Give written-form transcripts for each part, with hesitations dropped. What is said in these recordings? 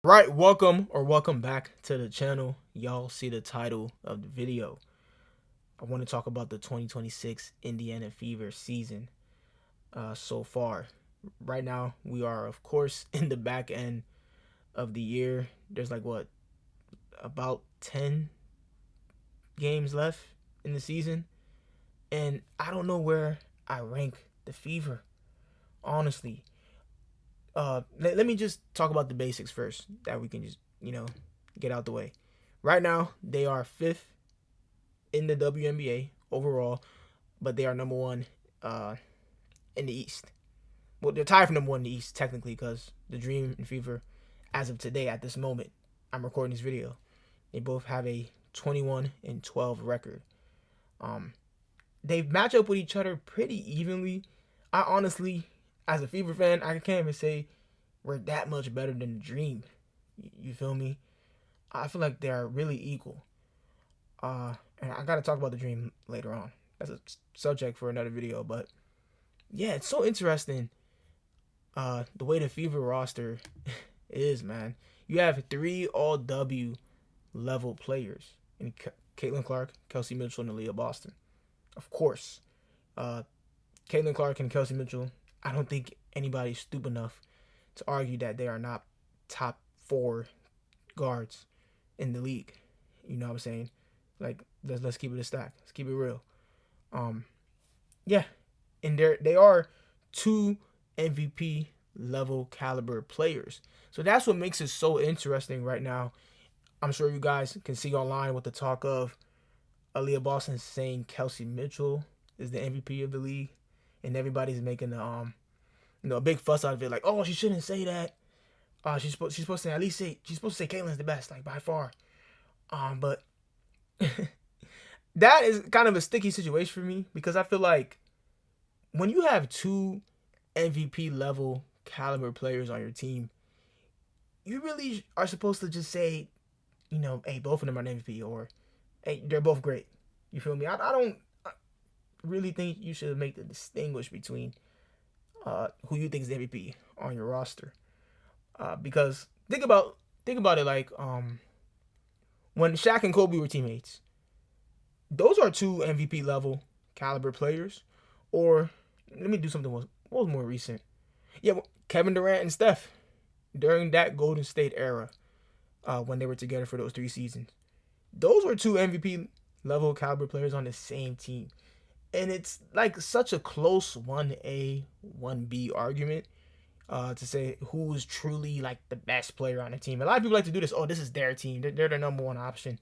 Right, welcome back to the channel. Y'all see the title of the video. I want to talk about the 2026 Indiana Fever season so far. Right now, we are, of course, in the back end of the year. There's like, about 10 games left in the season. And I don't know where I rank the Fever, honestly. Let me just talk about the basics first, that we can just, get out the way. Right now, they are fifth in the WNBA overall, but they are number one uh, in the East. Well, they're tied for number one in the East technically because the Dream and Fever, as of today, at this moment, I'm recording this video, they both have a 21-12 record. Um, they match up with each other pretty evenly. I honestly, as a Fever fan, I can't even say we're that much better than the Dream. You feel me? I feel like they are really equal. And I gotta talk about the Dream later on. That's a subject for another video. But yeah, it's so interesting. The way the Fever roster is, man. You have three All W level players in Caitlin Clark, Kelsey Mitchell, and Aaliyah Boston. Of course, uh, Caitlin Clark and Kelsey Mitchell. I don't think anybody's stupid enough to argue that they are not top four guards in the league. You know what I'm saying? Like let's keep it a stack. Let's keep it real. Um, yeah, and they are two MVP level caliber players. So that's what makes it so interesting right now. I'm sure you guys can see online with the talk of Aaliyah Boston saying Kelsey Mitchell is the MVP of the league, and everybody's making a big fuss out of it. Like, oh, she shouldn't say that. She's supposed to at least say she's supposed to say Caitlin's the best, like by far. But that is kind of a sticky situation for me because I feel like when you have two MVP level caliber players on your team, you really are supposed to just say, hey, both of them are an MVP, or hey, they're both great. You feel me? I don't really think you should make the distinguish between who you think is the MVP on your roster. Because think about it like when Shaq and Kobe were teammates, those are two MVP level caliber players. Or let me do something what was more recent. Yeah, Kevin Durant and Steph during that Golden State era, when they were together for those 3 seasons. Those were two MVP level caliber players on the same team. And it's like such a close 1A, 1B argument to say who is truly like the best player on the team. A lot of people like to do this. Oh, this is their team. They're the number one option.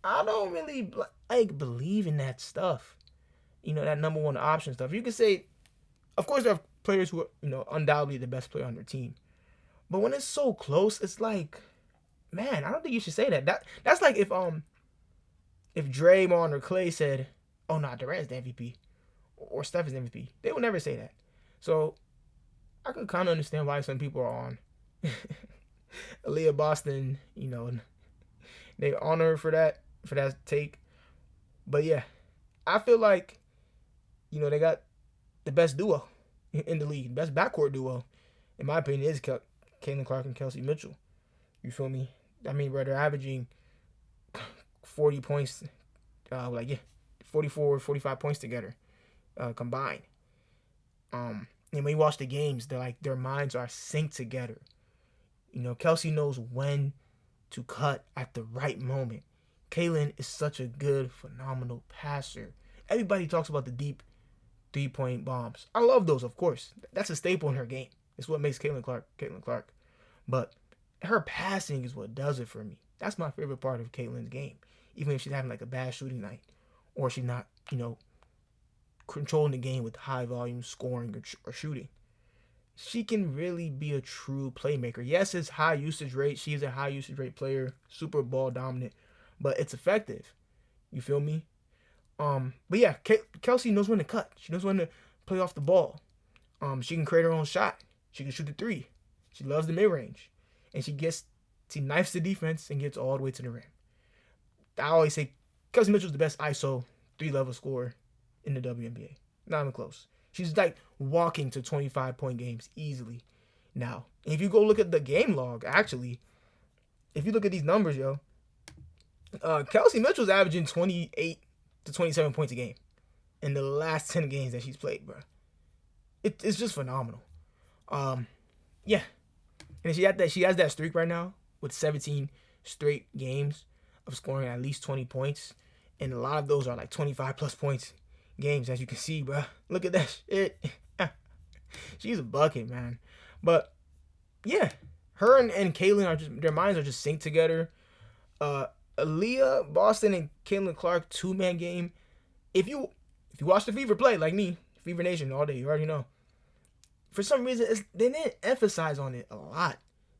I don't really like believe in that stuff. That number one option stuff. You can say, of course, there are players who are undoubtedly the best player on their team. But when it's so close, it's like, man, I don't think you should say that. That's like if Draymond or Clay said, "Oh, nah, Durant's the MVP," or Steph is the MVP. They would never say that. So I could kind of understand why some people are on Aaliyah Boston. They honor her for that take. But yeah, I feel like they got the best duo in the league, best backcourt duo, in my opinion, is Caitlin Clark and Kelsey Mitchell. You feel me? I mean, bro, they're averaging 40 points, like, yeah, 44, 45 points together, combined. And when you watch the games, they're like, their minds are synced together. Kelsey knows when to cut at the right moment. Caitlin is such a good, phenomenal passer. Everybody talks about the deep 3-point bombs. I love those, of course. That's a staple in her game. It's what makes Caitlin Clark. But her passing is what does it for me. That's my favorite part of Caitlin's game. Even if she's having like a bad shooting night, or she's not, controlling the game with high volume scoring or shooting. She can really be a true playmaker. Yes, it's high usage rate. She's a high usage rate player, super ball dominant, but it's effective. You feel me? But yeah, Kelsey knows when to cut. She knows when to play off the ball. She can create her own shot. She can shoot the three. She loves the mid range, and she knifes the defense and gets all the way to the rim. I always say Kelsey Mitchell's the best ISO 3-level scorer in the WNBA. Not even close. She's like walking to 25-point games easily now. And if you go look at the game log, actually, if you look at these numbers, yo, Kelsey Mitchell's averaging 28 to 27 points a game in the last 10 games that she's played, bro. It's just phenomenal. Yeah, and she has that streak right now with 17 straight games of scoring at least 20 points, and a lot of those are like 25 plus points games, as you can see, bro. Look at that shit. She's a bucket, man. But yeah, her and Caitlin are just, their minds are just synced together. Aaliyah Boston and Caitlin Clark 2-man game. If you watch the Fever play like me, Fever Nation all day, you already know. For some reason, they didn't emphasize on it a lot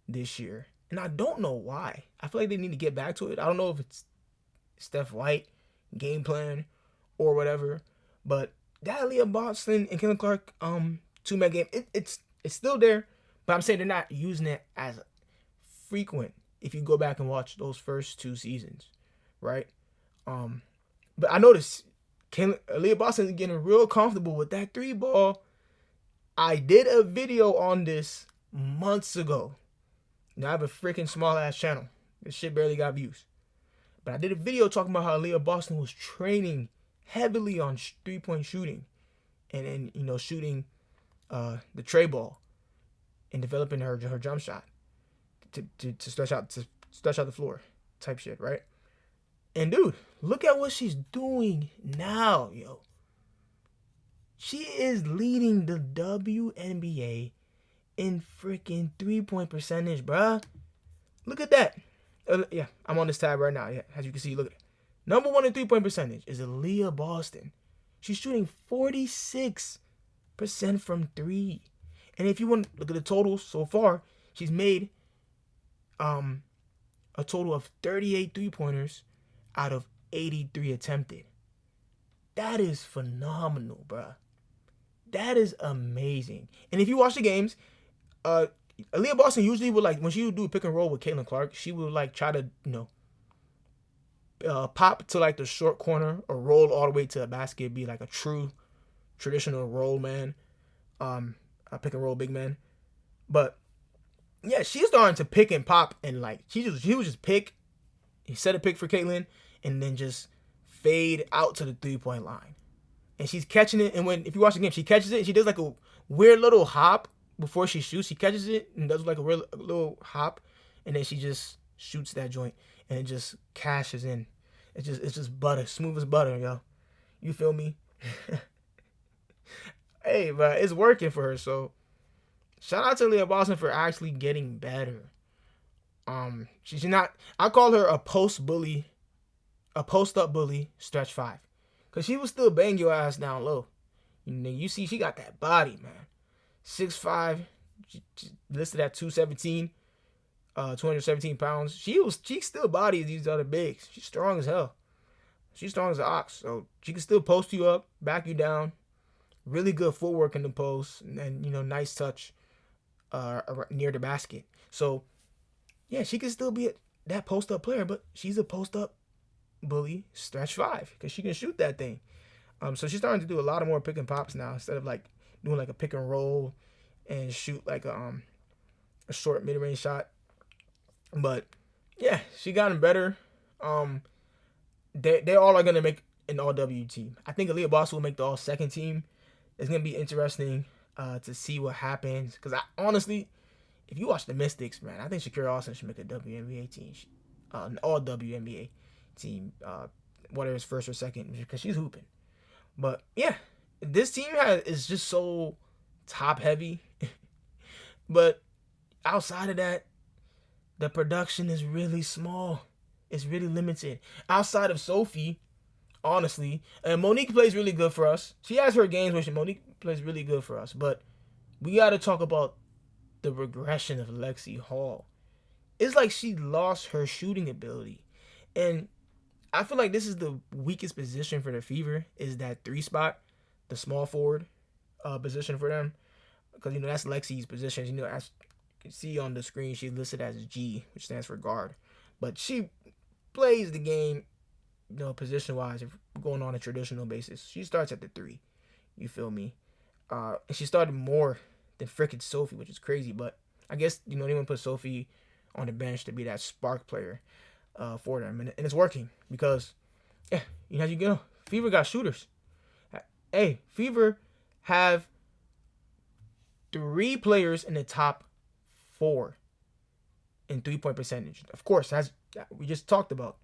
this year, and I don't know why. I feel like they need to get back to it. I don't know if it's Steph White game plan or whatever, but that Aaliyah Boston and Caitlin Clark 2-man game, it's still there, but I'm saying they're not using it as frequent if you go back and watch those first 2 seasons, right? But I noticed Aaliyah Boston is getting real comfortable with that 3 ball. I did a video on this months ago. Now I have a freaking small ass channel. This shit barely got views. But I did a video talking about how Aaliyah Boston was training heavily on 3-point shooting. And then, shooting the tray ball and developing her jump shot to stretch out the floor type shit, right? And dude, look at what she's doing now, yo. She is leading the WNBA in freaking 3-point percentage, bruh. Look at that. Yeah, I'm on this tab right now. Yeah, as you can see, look at it. Number 1 in 3-point percentage is Aaliyah Boston. She's shooting 46% from 3. And if you want to look at the totals so far, she's made a total of 38 3-pointers out of 83 attempted. That is phenomenal, bruh. That is amazing. And if you watch the games, Aaliyah Boston usually would, like, when she would do a pick and roll with Caitlin Clark, she would, like, try to, pop to, like, the short corner or roll all the way to the basket, be like a true traditional roll man, a pick and roll big man. But yeah, she's starting to pick and pop, and like he would just pick, he set a pick for Caitlin, and then just fade out to the 3-point line. And she's catching it, and if you watch the game, she catches it, and she does like a weird little hop before she shoots. She catches it and does like a little hop, and then she just shoots that joint, and it just cashes in. It's just butter, smooth as butter, yo. You feel me? Hey, but it's working for her. So shout out to Leah Boston for actually getting better. She's not. I call her a post up bully, stretch 5, cause she will still bang your ass down low. You see, she got that body, man. 6'5", she listed at 217, 217 pounds. She still bodies these other bigs. She's strong as hell. She's strong as an ox, so she can still post you up, back you down. Really good footwork in the post, and then, nice touch near the basket. So yeah, she can still be that post up player, but she's a post up bully stretch 5 because she can shoot that thing. So she's starting to do a lot of more pick and pops now instead of like doing like a pick and roll and shoot like a short mid range shot. But yeah, she gotten better. They all are gonna make an all W team. I think Aaliyah Boston will make the all second team. It's gonna be interesting to see what happens, because I honestly, if you watch the Mystics, man, I think Shakira Austin should make a WNBA team, an all WNBA team, whether it's first or second, because she's hooping. But yeah, this team is just so top heavy. But outside of that, the production is really small. It's really limited. Outside of Sophie, honestly, and Monique plays really good for us. She has her games where Monique plays really good for us. But we got to talk about the regression of Lexie Hall. It's like she lost her shooting ability. And I feel like this is the weakest position for the Fever, is that 3 spot, the small forward position for them. Because, that's Lexie's position. As you can see on the screen, she's listed as G, which stands for guard. But she plays the game, position-wise, if going on a traditional basis. She starts at the 3. You feel me? And she started more than frickin' Sophie, which is crazy. But I guess, they want to put Sophie on the bench to be that spark player for them, and it's working because yeah, you know how you go. Fever got shooters. Hey, Fever have 3 players in the top 4 in 3-point percentage. Of course, as we just talked about,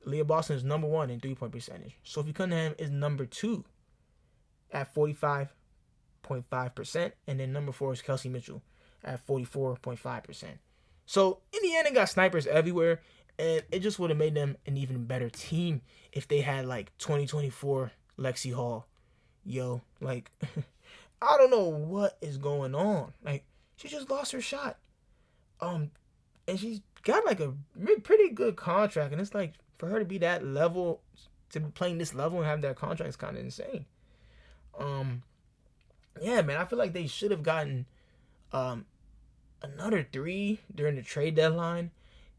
Leah Boston is number 1 in 3-point percentage. Sophie Cunningham is number 2 at 45.5%, and then number 4 is Kelsey Mitchell at 44.5%. So Indiana got snipers everywhere, and it just would have made them an even better team if they had like 2024 Lexi Hall. Yo, like I don't know what is going on. Like she just lost her shot. And she's got like a pretty good contract, and it's like for her to be that level, to be playing this level and have that contract is kind of insane. Yeah, man, I feel like they should have gotten another 3 during the trade deadline.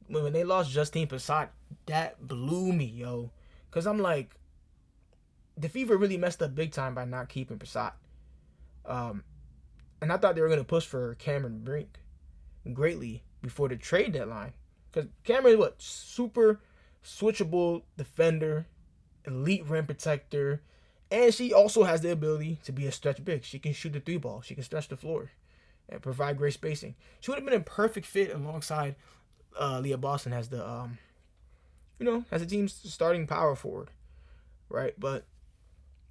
When they lost Justine Passat, that blew me, yo. Because I'm like, the Fever really messed up big time by not keeping Passat. And I thought they were going to push for Cameron Brink greatly before the trade deadline. Because Cameron is what? Super switchable defender, elite rim protector, and she also has the ability to be a stretch big. She can shoot the 3 ball. She can stretch the floor and provide great spacing. She would have been a perfect fit alongside Leah Boston as the as the team's starting power forward, right? But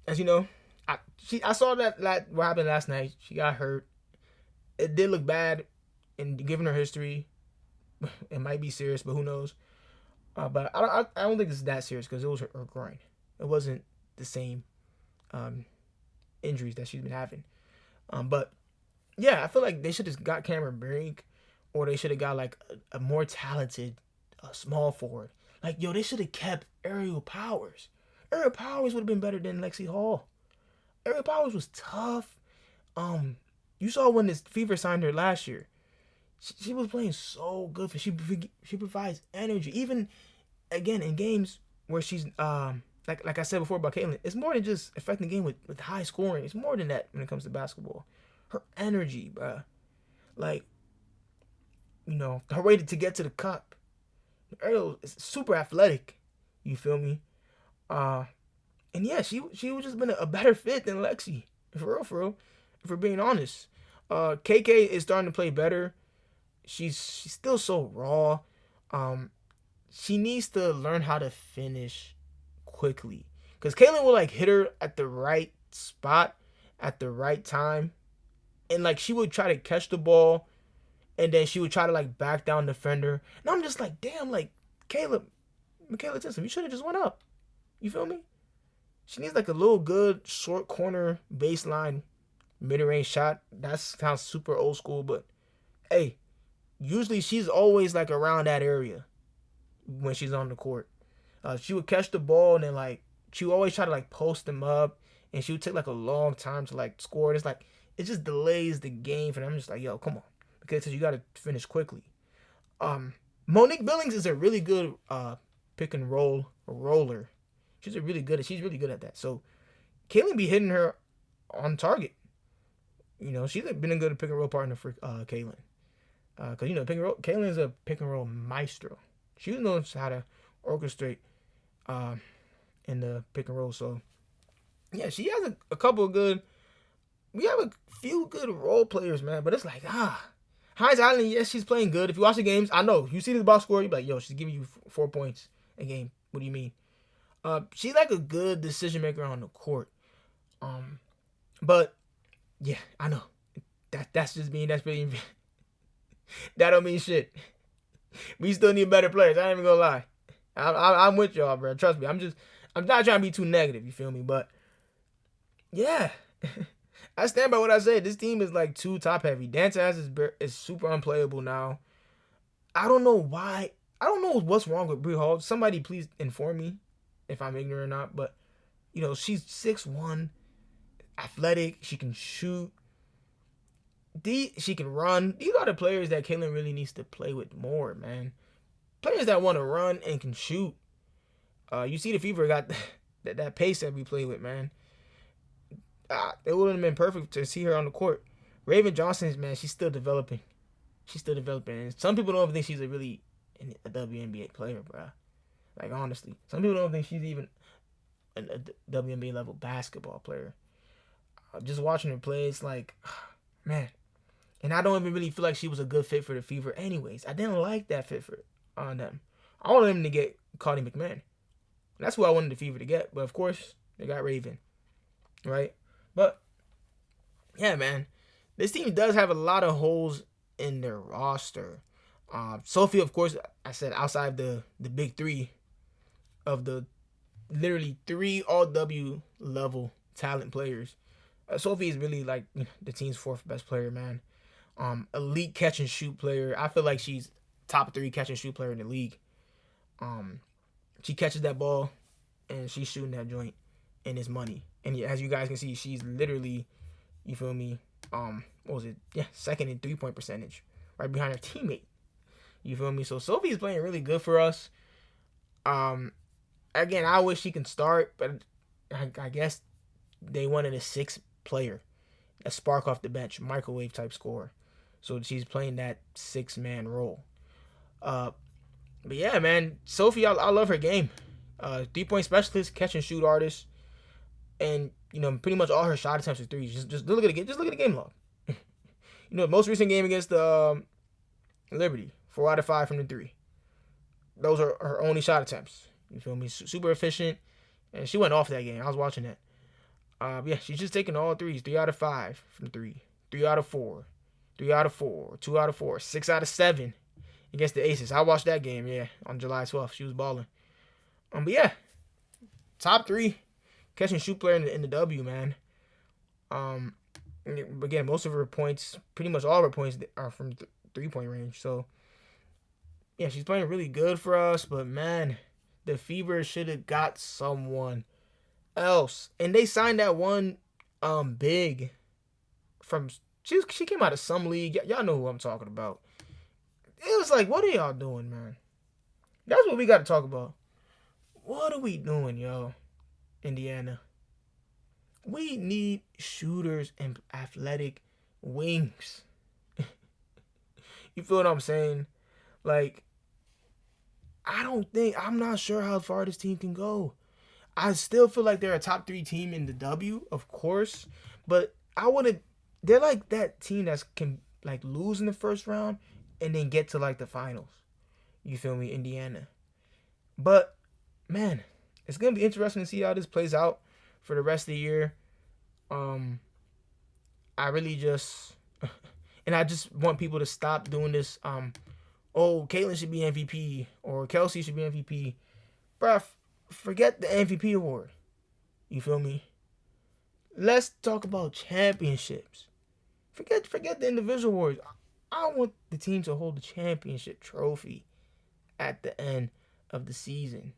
as you know, I saw that what happened last night. She got hurt. It did look bad, and given her history, it might be serious, but who knows? But I don't think it's that serious because it was her groin. It wasn't the same injuries that she's been having. But yeah, I feel like they should have got Cameron Brink, or they should have got like a more talented small forward. Like, yo, they should have kept Aerial Powers. Aerial Powers would have been better than Lexi Hall. Aerial Powers was tough. You saw when this Fever signed her last year. She was playing so good. She provides energy. Even, again, in games where she's, like I said before about Caitlin, it's more than just affecting the game with high scoring. It's more than that when it comes to basketball. Her energy, bruh. Like, her way to get to the cup. Ariel is super athletic. You feel me? And yeah, she would just been a better fit than Lexi. For real. If we're being honest. KK is starting to play better. She's still so raw. She needs to learn how to finish quickly. Because Caitlin will like hit her at the right spot at the right time. And like she would try to catch the ball, and then she would try to like back down defender. And I'm just like, damn, like Michaela Tinson, you should have just went up. You feel me? She needs like a little good short corner baseline mid-range shot. That sounds super old school, but hey, usually she's always like around that area when she's on the court. She would catch the ball, and then like she would always try to like post them up, and she would take like a long time to like score. It's like it just delays the game for them. I'm just like, yo, come on, because you got to finish quickly. Monique Billings is a really good pick and roll roller. She's really good at that. So Caitlin be hitting her on target. She's been a good pick and roll partner for Caitlin. Because pick and roll, Caitlin is a pick and roll maestro. She knows how to orchestrate in the pick and roll. So yeah, she has a couple of good. We have a few good role players, man. But it's like Hines Island, yes, she's playing good. If you watch the games, I know you see the box score, you're like, yo, she's giving you 4 points a game. What do you mean? She's like a good decision maker on the court. But yeah, I know that's just me. That's pretty. That don't mean shit. We still need better players. I ain't even gonna lie. I'm with y'all, bro. Trust me. I'm not trying to be too negative. You feel me? But yeah, I stand by what I said. This team is like too top heavy. Dantas is super unplayable now. I don't know why. I don't know what's wrong with Brie Hall. Somebody please inform me if I'm ignorant or not. But she's 6'1", athletic. She can shoot. She can run. These are the players that Caitlin really needs to play with more, man. Players that want to run and can shoot. You see the Fever got that pace that we play with, man. It would have been perfect to see her on the court. Raven Johnson, man, she's still developing. She's still developing. And some people don't even think she's a WNBA player, bro. Like, honestly. Some people don't think she's even a WNBA level basketball player. Just watching her play, it's like, man. And I don't even really feel like she was a good fit for the Fever anyways. I didn't like that fit on them. I wanted them to get Connie McMahon. That's who I wanted the Fever to get. But, of course, they got Raven. Right? But, yeah, man. This team does have a lot of holes in their roster. Sophie, of course, I said outside the big three of the literally 3 all-W level talent players. Sophie is really like the team's 4th best player, man. Elite catch and shoot player. I feel like she's top 3 catch and shoot player in the league. She catches that ball and she's shooting that joint and it's money. And as you guys can see, she's literally, you feel me? What was it? Yeah, 2nd in 3-point percentage, right behind her teammate. You feel me? So Sophie's playing really good for us. Again, I wish she can start, but I guess they wanted a 6th player, a spark off the bench, microwave type scorer. So she's playing that 6-man role. But yeah, man, Sophie, I love her game. 3-point specialist, catch and shoot artist, and pretty much all her shot attempts are threes. Just look at the game log. Most recent game against the Liberty, 4 out of 5 from the 3. Those are her only shot attempts. You feel me? Super efficient, and she went off that game. I was watching that. Yeah, she's just taking all threes. 3 out of 5 from 3. 3 out of 4. 3 out of 4. 2 out of 4. 6 out of 7 against the Aces. I watched that game, yeah, on July 12th. She was balling. But yeah, top 3 catch and shoot player in the W, man. Again, most of her points, pretty much all of her points are from 3-point range. So, yeah, she's playing really good for us. But, man, the Fever should have got someone else. And they signed that one big from... She came out of some league. Y'all know who I'm talking about. It was like, what are y'all doing, man? That's what we got to talk about. What are we doing, yo? Indiana. We need shooters and athletic wings. You feel what I'm saying? Like, I'm not sure how far this team can go. I still feel like they're a top 3 team in the W, of course. But they're like that team that can like lose in the first round and then get to like the finals. You feel me? Indiana. But, man, it's going to be interesting to see how this plays out for the rest of the year. I really just... And I just want people to stop doing this. Caitlyn should be MVP or Kelsey should be MVP. Bruh, forget the MVP award. You feel me? Let's talk about championships. Forget the individual awards. I want the team to hold the championship trophy at the end of the season.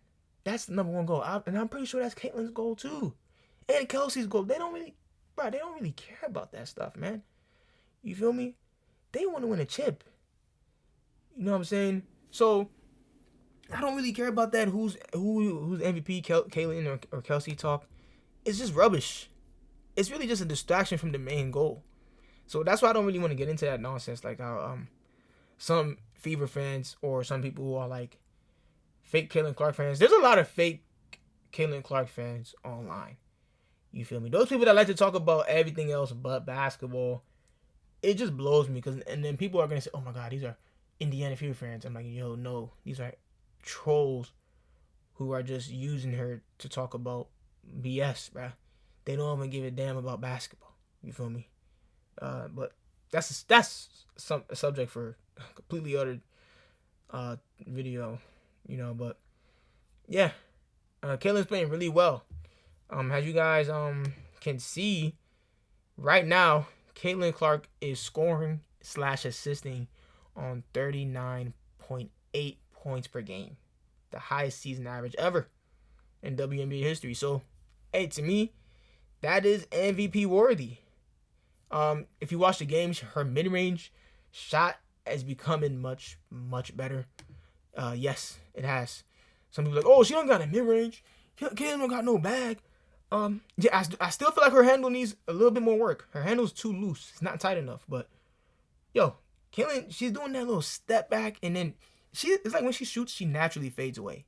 That's the number one goal. And I'm pretty sure that's Caitlyn's goal too. And Kelsey's goal. They don't really care about that stuff, man. You feel me? They want to win a chip. You know what I'm saying? So, I don't really care about that who's MVP, Caitlyn or Kelsey talk. It's just rubbish. It's really just a distraction from the main goal. So that's why I don't really want to get into that nonsense. Like how some Fever fans or some people who are like fake Caitlin Clark fans. There's a lot of fake Caitlin Clark fans online. You feel me? Those people that like to talk about everything else but basketball, it just blows me. And then people are going to say, oh my God, these are Indiana Fever fans. I'm like, yo, no. These are trolls who are just using her to talk about BS, bruh. They don't even give a damn about basketball. You feel me? But that's a subject for a completely other video, but yeah, Caitlyn's playing really well. As you guys can see right now, Caitlin Clark is scoring / assisting on 39.8 points per game, the highest season average ever in WNBA history. So, hey, to me, that is MVP worthy. If you watch the games, her mid-range shot is becoming much, much better. Yes, it has. Some people are like, oh, she don't got a mid-range. Caitlyn don't got no bag. Yeah, I still feel like her handle needs a little bit more work. Her handle's too loose. It's not tight enough. But, yo, Kaylin, she's doing that little step back, and then it's like when she shoots, she naturally fades away.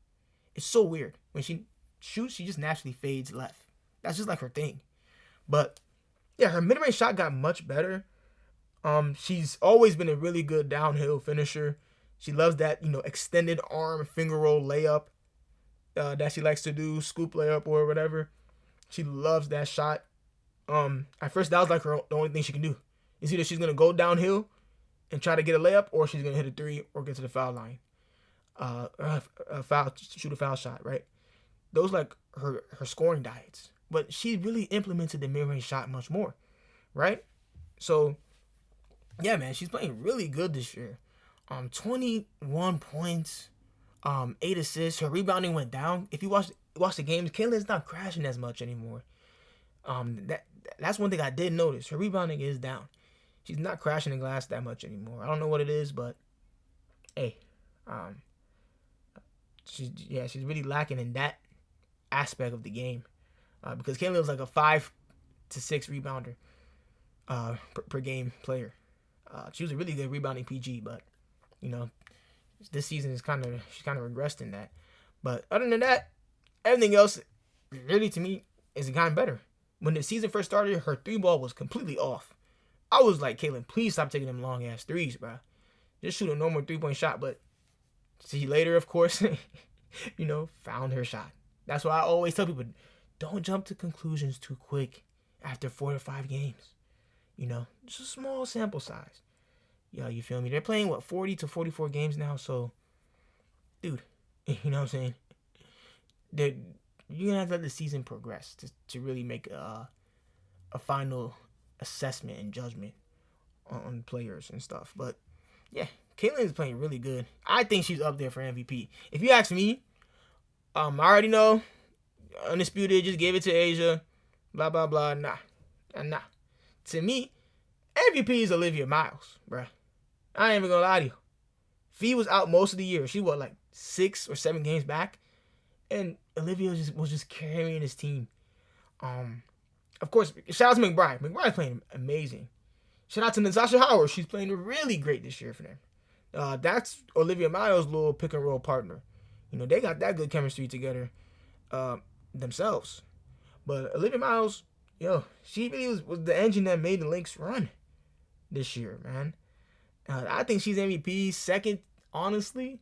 It's so weird. When she shoots, she just naturally fades left. That's just like her thing. But yeah, her mid-range shot got much better. She's always been a really good downhill finisher. She loves that, extended arm finger roll layup that she likes to do, scoop layup or whatever. She loves that shot. At first that was like the only thing she can do. It's either she's gonna go downhill and try to get a layup, or she's gonna hit a three or get to the foul line. Shoot a foul shot, right? Those like her scoring diets. But she really implemented the mid-range shot much more, right? So yeah, man, she's playing really good this year. 21 points, 8 assists. Her rebounding went down. If you watch the games, Kaylin's not crashing as much anymore. That's one thing I did notice. Her rebounding is down. She's not crashing the glass that much anymore. I don't know what it is, but hey, she's really lacking in that aspect of the game, because Kaylin was like a 5 to 6 rebounder per game player. She was a really good rebounding PG, but this season she's kind of regressed in that. But other than that, everything else really to me is gotten better. When the season first started, her three ball was completely off. I was like, Kaylin, please stop taking them long ass threes, bro. Just shoot a normal 3-point shot. But see later, of course, found her shot. That's why I always tell people, don't jump to conclusions too quick after 4 to 5 games. Just a small sample size. Yo, you feel me? They're playing 40 to 44 games now, so dude, you know what I'm saying? You're gonna have to let the season progress to really make a final assessment and judgment on players and stuff. But yeah, Kaylin is playing really good. I think she's up there for MVP. If you ask me, I already know Undisputed just gave it to Asia, blah blah blah. Nah. To me, MVP is Olivia Miles, bruh. I ain't even gonna lie to you. Fee was out most of the year. She was like 6 or 7 games back, and Olivia was just carrying his team. Of course, shout out to McBride. McBride's playing amazing. Shout out to Natasha Howard. She's playing really great this year for them. That's Olivia Miles' little pick and roll partner. They got that good chemistry together themselves. But Olivia Miles, she really was the engine that made the Lynx run this year, man. I think she's MVP. Second, honestly,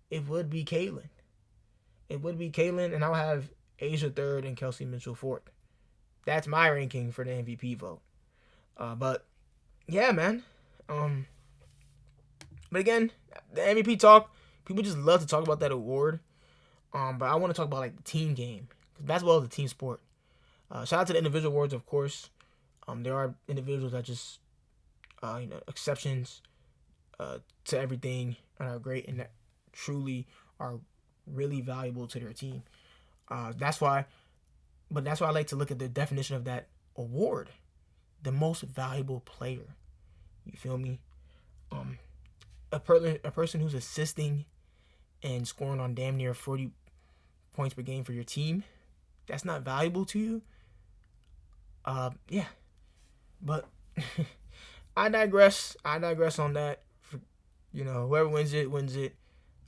it would be Kaylin. And I'll have Asia third and Kelsey Mitchell fourth. That's my ranking for the MVP vote. But yeah, man. But again, the MVP talk, people just love to talk about that award. But I want to talk about like the team game, because basketball is a team sport. Shout out to the individual awards, of course. There are individuals that just, exceptions to everything and are great and that truly are really valuable to their team. That's why I like to look at the definition of that award, the most valuable player. You feel me? A person who's assisting and scoring on damn near 40 points per game for your team, that's not valuable to you. Yeah, but I digress on that. Whoever wins it.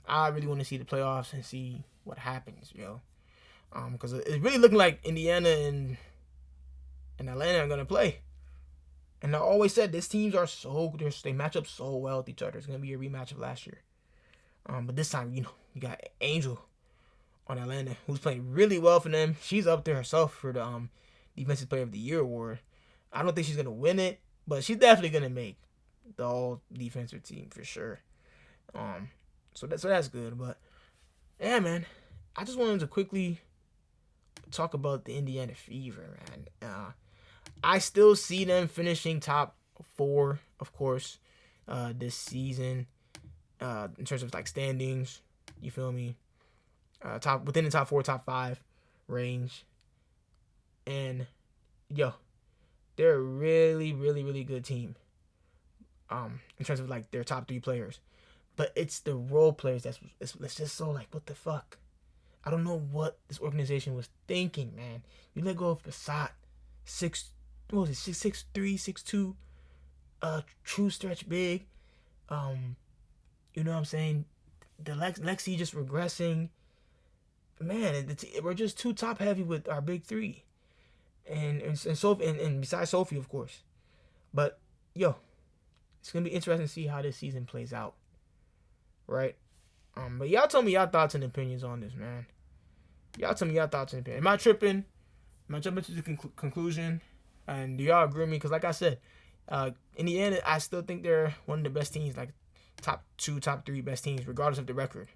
I really want to see the playoffs and see what happens, because it's really looking like Indiana and Atlanta are gonna play. And I always said these teams are they match up so well with each other. It's gonna be a rematch of last year. But this time, you got Angel on Atlanta, who's playing really well for them. She's up there herself for the Defensive Player of the Year award. I don't think she's gonna win it, but she's definitely gonna make the all defensive team for sure. So that's good. But yeah, man, I just wanted to quickly talk about the Indiana Fever, man. I still see them finishing top 4, of course, this season. In terms of like standings, you feel me? Within the top 4, top 5 range. And they're a really, really, really good team. In terms of like their top 3 players, but it's the role players it's just so like, what the fuck? I don't know what this organization was thinking, man. You let go of Basat, 6'3", 6'2", true stretch big, You know what I'm saying? The Lexi just regressing. Man, we're just too top heavy with our big three, and besides Sophie, of course. But yo, it's gonna be interesting to see how this season plays out, right? But y'all tell me y'all thoughts and opinions on this, man. Y'all tell me y'all thoughts and opinions. Am I tripping? Am I jumping to the conclusion? And do y'all agree with me? Because like I said, in the end, I still think they're one of the best teams, like top 2, top 3 best teams, regardless of the record.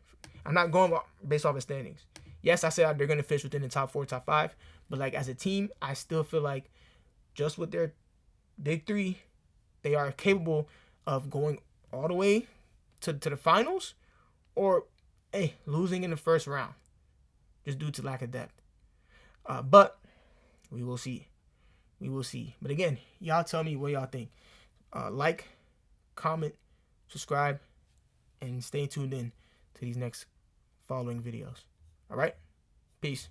I'm not going based off of standings. Yes, I said they're going to finish within the top 4, top 5, but like as a team, I still feel like just with their big three, they are capable of going all the way to the finals, or losing in the first round, just due to lack of depth. But we will see. We will see. But again, y'all tell me what y'all think. Like, comment, subscribe, and stay tuned in to these next following videos. All right? Peace.